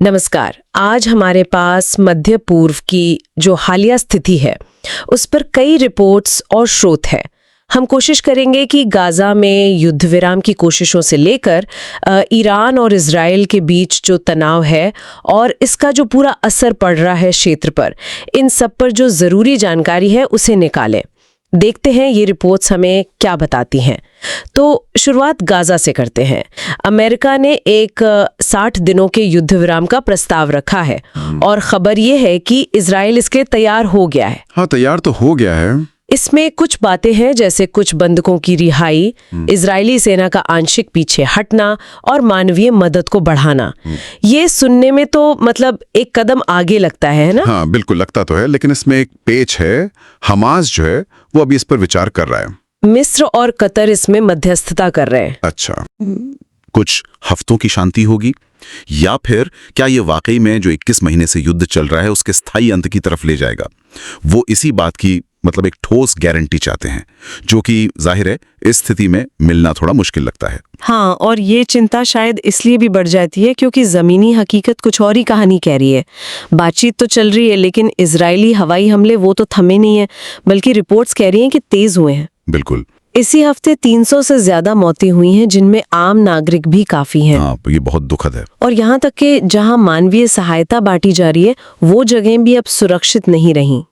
नमस्कार। आज हमारे पास मध्य पूर्व की जो हालिया स्थिति है उस पर कई रिपोर्ट्स और स्रोत हैं। हम कोशिश करेंगे कि गाजा में युद्ध विराम की कोशिशों से लेकर ईरान और इजराइल के बीच जो तनाव है और इसका जो पूरा असर पड़ रहा है क्षेत्र पर, इन सब पर जो ज़रूरी जानकारी है उसे निकालें। देखते हैं ये रिपोर्ट्स हमें क्या बताती हैं। तो शुरुआत गाजा से करते हैं। अमेरिका ने एक 60 दिनों के युद्ध विराम का प्रस्ताव रखा है और खबर ये है कि इजराइल इसके तैयार हो गया है। हाँ, तैयार तो हो गया है। इसमें कुछ बातें हैं जैसे कुछ बंधकों की रिहाई, इजरायली सेना का आंशिक पीछे हटना और मानवीय मदद को बढ़ाना। ये सुनने में तो मतलब एक कदम आगे लगता है ना? हाँ, बिल्कुल लगता तो है, लेकिन इसमें एक पेच है। हमास जो है वो अभी इस पर विचार कर रहा है। मिस्र और कतर इसमें मध्यस्थता कर रहे हैं। अच्छा, कुछ हफ्तों की शांति होगी या फिर क्या ये वाकई में जो 21 महीने से युद्ध चल रहा है उसके स्थायी अंत की तरफ ले जाएगा? वो इसी बात की मतलब एक ठोस गारंटी चाहते हैं, जो कि जाहिर है इस स्थिति में मिलना थोड़ा मुश्किल लगता है। हाँ, और ये चिंता शायद इसलिए भी बढ़ जाती है क्योंकि जमीनी हकीकत कुछ और ही कहानी कह रही है। बातचीत तो चल रही है लेकिन इजरायली हवाई हमले वो तो थमे नहीं है, बल्कि रिपोर्ट्स कह रही हैं कि तेज हुए हैं। बिल्कुल। इसी हफ्ते 300 से ज्यादा मौतें हुई हैं, जिनमें आम नागरिक भी काफी हैं। हाँ, ये बहुत दुखद है। और यहाँ तक कि जहाँ मानवीय सहायता बांटी जा रही है वो जगहें भी अब सुरक्षित नहीं रहीं।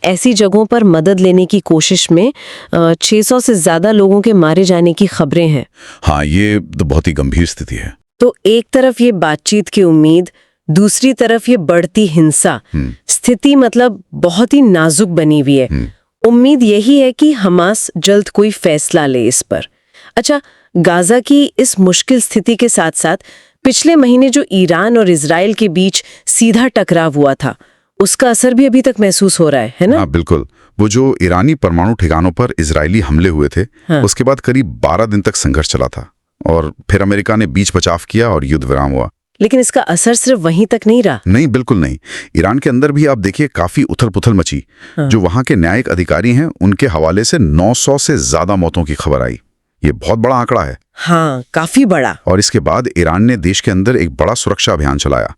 ऐसी जगहों पर मदद लेने की कोशिश में 600 से ज्यादा लोगों के मारे जाने की खबरें हैं। हाँ, ये तो बहुत ही गंभीर स्थिति है। तो एक तरफ ये बातचीत की उम्मीद, दूसरी तरफ ये बढ़ती हिंसा। स्थिति मतलब बहुत ही नाजुक बनी हुई है। उम्मीद यही है कि हमास जल्द कोई फैसला ले इस पर। अच्छा, गाजा की इस मुश्किल स्थिति के साथ साथ पिछले महीने जो ईरान और इजराइल के बीच सीधा टकराव हुआ था, उसका असर भी अभी तक महसूस हो रहा है ना? हाँ, बिल्कुल। वो जो ईरानी परमाणु ठिकानों पर इजरायली हमले हुए थे, हाँ। उसके बाद करीब 12 दिन तक संघर्ष चला था और फिर अमेरिका ने बीच बचाव किया और युद्ध विराम हुआ। लेकिन इसका असर सिर्फ वहीं तक नहीं रहा। नहीं, बिल्कुल नहीं। ईरान के अंदर भी आप देखिए काफी उथल पुथल मची। हाँ। जो वहां के न्यायिक अधिकारी हैं उनके हवाले से 900 से ज्यादा मौतों की खबर आई। ये बहुत बड़ा आंकड़ा है। हाँ, काफी बड़ा। और इसके बाद ईरान ने देश के अंदर एक बड़ा सुरक्षा अभियान चलाया।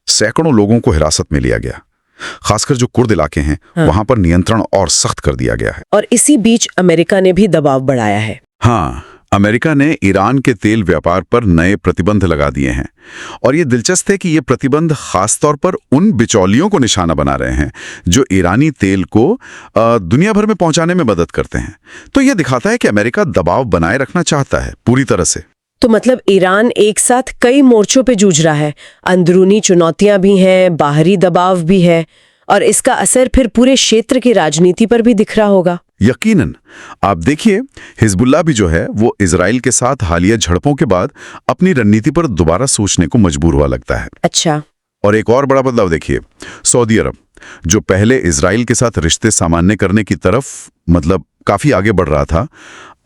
सैकड़ों लोगों को हिरासत में लिया गया। खासकर जो कुर्द इलाके हैं, हाँ। वहां पर नियंत्रण और सख्त कर दिया गया है। और इसी बीच अमेरिका ने भी दबाव बढ़ाया है। हाँ, अमेरिका ने ईरान के तेल व्यापार पर नए प्रतिबंध लगा दिए हैं। और ये दिलचस्प है कि ये प्रतिबंध खासतौर पर उन बिचौलियों को निशाना बना रहे हैं जो ईरानी तेल को दुनिया भर में पहुंचाने में मदद करते हैं। तो ये दिखाता है कि अमेरिका दबाव बनाए रखना चाहता है पूरी तरह से। तो मतलब ईरान एक साथ कई मोर्चों पे जूझ रहा है। अंदरूनी चुनौतियां भी हैं, बाहरी दबाव भी है, और इसका असर फिर पूरे क्षेत्र की राजनीति पर भी दिख रहा होगा। यकीनन। आप देखिए, हिजबुल्लाह भी जो है वो इजराइल के साथ हालिया झड़पों के बाद अपनी रणनीति पर दोबारा सोचने को मजबूर हुआ लगता है। अच्छा। और एक और बड़ा बदलाव देखिए, सऊदी अरब जो पहले इजराइल के साथ रिश्ते सामान्य करने की तरफ मतलब काफी आगे बढ़ रहा था,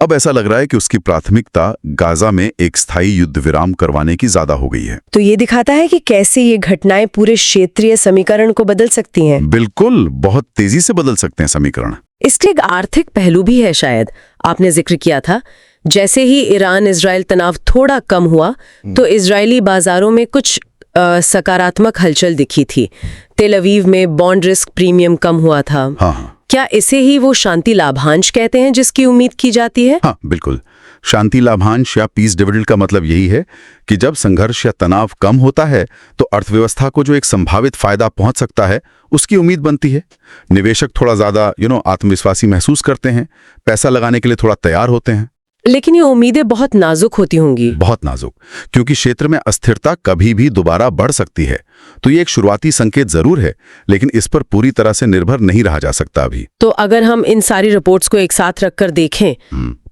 अब ऐसा लग रहा है कि उसकी प्राथमिकता गाजा में एक स्थायी युद्ध विराम करवाने की ज्यादा हो गई है। तो ये दिखाता है कि कैसे ये घटनाएं पूरे क्षेत्रीय समीकरण को बदल सकती हैं। बिल्कुल, बहुत तेजी से बदल सकते हैं समीकरण। इसके एक आर्थिक पहलू भी है शायद। आपने जिक्र किया था, जैसे ही ईरान इजराइल तनाव थोड़ा कम हुआ तो इजरायली बाजारों में कुछ सकारात्मक हलचल दिखी थी। तेल अवीव में बॉन्ड रिस्क प्रीमियम कम हुआ था। हाँ। क्या इसे ही वो शांति लाभांश कहते हैं जिसकी उम्मीद की जाती है? हाँ, बिल्कुल। शांति लाभांश या पीस डिविडेंड का मतलब यही है कि जब संघर्ष या तनाव कम होता है तो अर्थव्यवस्था को जो एक संभावित फायदा पहुंच सकता है उसकी उम्मीद बनती है। निवेशक थोड़ा ज्यादा आत्मविश्वासी महसूस करते हैं, पैसा लगाने के लिए थोड़ा तैयार होते हैं। लेकिन ये उम्मीदें बहुत नाजुक होती होंगी। बहुत नाजुक, क्योंकि क्षेत्र में अस्थिरता कभी भी दोबारा बढ़ सकती है। तो ये एक शुरुआती संकेत जरूर है, लेकिन इस पर पूरी तरह से निर्भर नहीं रहा जा सकता अभी। तो अगर हम इन सारी रिपोर्ट्स को एक साथ रखकर देखें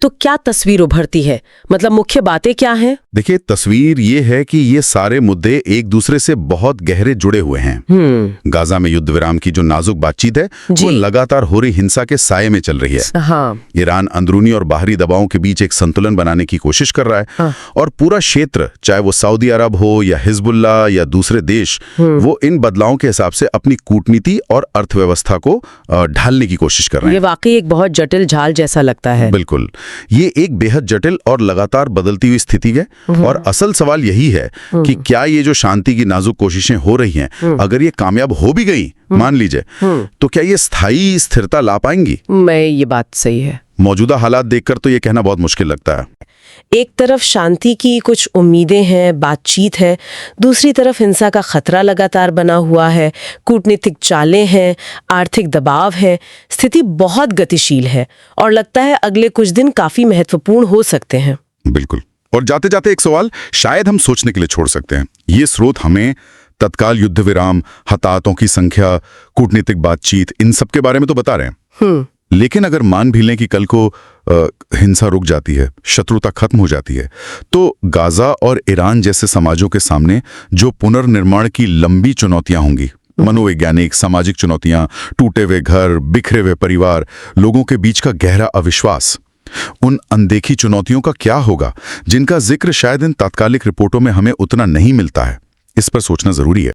तो क्या तस्वीर उभरती है? मतलब मुख्य बातें क्या हैं? देखिए, तस्वीर ये है कि ये सारे मुद्दे एक दूसरे से बहुत गहरे जुड़े हुए हैं। गाजा में युद्ध विराम की जो नाजुक बातचीत है वो लगातार हो रही हिंसा के साये में चल रही है। हाँ। ईरान अंदरूनी और बाहरी दबावों के बीच एक संतुलन बनाने की कोशिश कर रहा है। हाँ। और पूरा क्षेत्र, चाहे वो सऊदी अरब हो या हिजबुल्लाह या दूसरे देश, वो इन बदलावों के हिसाब से अपनी कूटनीति और अर्थव्यवस्था को ढालने की कोशिश कर रहे हैं। ये वाकई एक बहुत जटिल जाल जैसा लगता है। बिल्कुल। ये एक बेहद जटिल और लगातार बदलती हुई स्थिति है और असल सवाल यही है कि क्या ये जो शांति की नाजुक कोशिशें हो रही हैं, अगर ये कामयाब हो भी गई, मान लीजिए, तो क्या ये स्थायी स्थिरता ला पाएंगी? ये बात सही है। मौजूदा हालात देखकर तो ये कहना बहुत मुश्किल लगता है। एक तरफ शांति की कुछ उम्मीदें हैं, बातचीत है, दूसरी तरफ हिंसा का खतरा लगातार बना हुआ है, कूटनीतिक चालें हैं, आर्थिक दबाव है, स्थिति बहुत गतिशील है और लगता है अगले कुछ दिन काफी महत्वपूर्ण हो सकते हैं। बिल्कुल। और जाते जाते एक सवाल शायद हम सोचने के लिए छोड़ सकते हैं। ये स्रोत हमें तत्काल युद्ध विराम, हताहतों की संख्या, कूटनीतिक बातचीत, इन सब के बारे में तो बता रहे हैं, लेकिन अगर मान भी लें कि कल को हिंसा रुक जाती है, शत्रुता खत्म हो जाती है, तो गाजा और ईरान जैसे समाजों के सामने जो पुनर्निर्माण की लंबी चुनौतियां होंगी, मनोवैज्ञानिक, सामाजिक चुनौतियां, टूटे हुए घर, बिखरे हुए परिवार, लोगों के बीच का गहरा अविश्वास, उन अनदेखी चुनौतियों का क्या होगा जिनका जिक्र शायद इन तात्कालिक रिपोर्टों में हमें उतना नहीं मिलता है। इस पर सोचना जरूरी है।